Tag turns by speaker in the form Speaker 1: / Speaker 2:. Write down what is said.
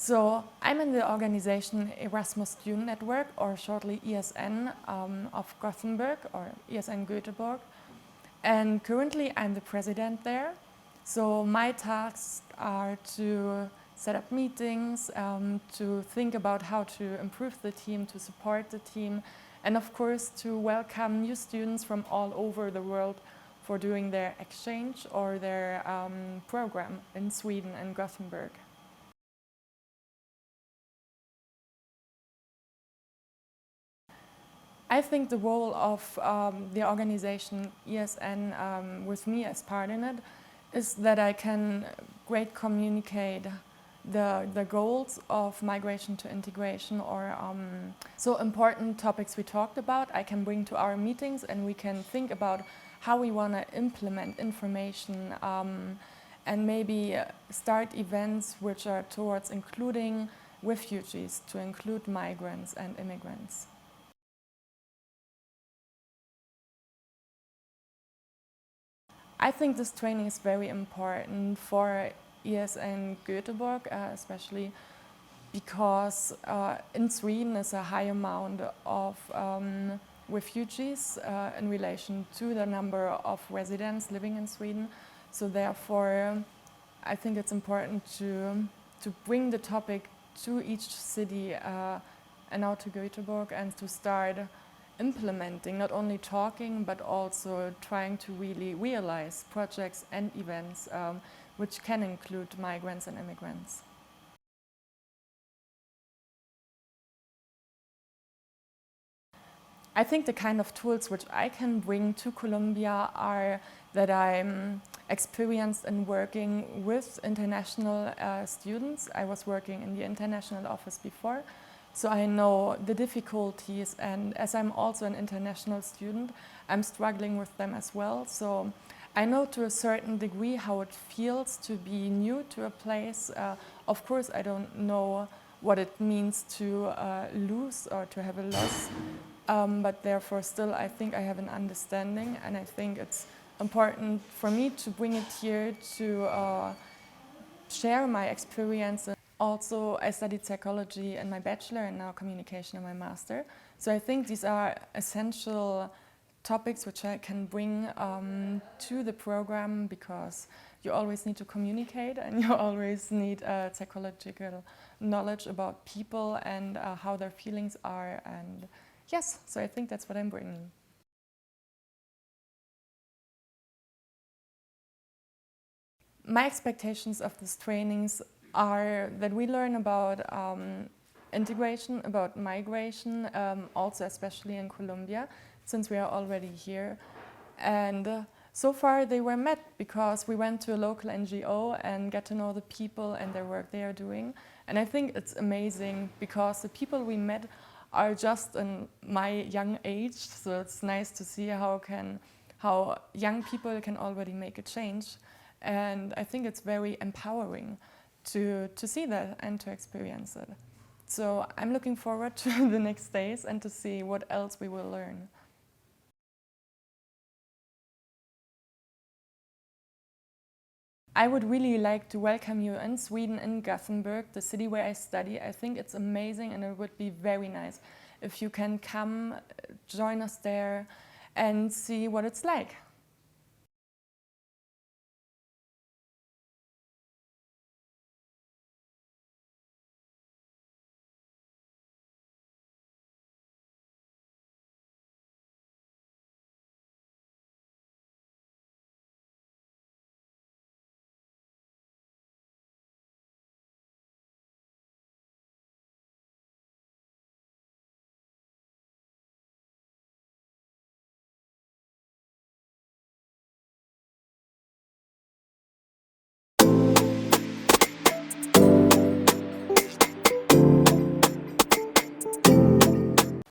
Speaker 1: So I'm in the organization Erasmus Student Network, or shortly ESN, of Gothenburg, or ESN Göteborg. And currently I'm the president there. So my tasks are to set up meetings, to think about how to improve the team, to support the team, and of course to welcome new students from all over the world for doing their exchange or their program in Sweden and Gothenburg. I think the role of the organization ESN, with me as part in it, is that I can great communicate the goals of migration to integration, or so important topics we talked about. I can bring to our meetings, and we can think about how we want to implement information and maybe start events which are towards including refugees, to include migrants and immigrants. I think this training is very important for ESN Göteborg, especially because in Sweden is a high amount of refugees in relation to the number of residents living in Sweden. So therefore, I think it's important to bring the topic to each city and now to Göteborg, and to start implementing, not only talking, but also trying to really realize projects and events which can include migrants and immigrants. I think the kind of tools which I can bring to Colombia are that I'm experienced in working with international students. I was working in the international office before, so I know the difficulties, and as I'm also an international student, I'm struggling with them as well. So I know to a certain degree how it feels to be new to a place. Of course, I don't know what it means to lose or to have a loss, but therefore still I think I have an understanding, and I think it's important for me to bring it here to share my experience. Also, I studied psychology in my bachelor and now communication in my master. So I think these are essential topics which I can bring to the program, because you always need to communicate, and you always need psychological knowledge about people and how their feelings are. And yes, so I think that's what I'm bringing. My expectations of these trainings are that we learn about integration, about migration, also especially in Colombia, since we are already here. And so far they were met because we went to a local NGO and get to know the people and their work they are doing. And I think it's amazing because the people we met are just in my young age, so it's nice to see how young people can already make a change. And I think it's very empowering to see that and to experience it. So I'm looking forward to the next days and to see what else we will learn. I would really like to welcome you in Sweden, in Gothenburg, the city where I study. I think it's amazing, and it would be very nice if you can come, join us there and see what it's like.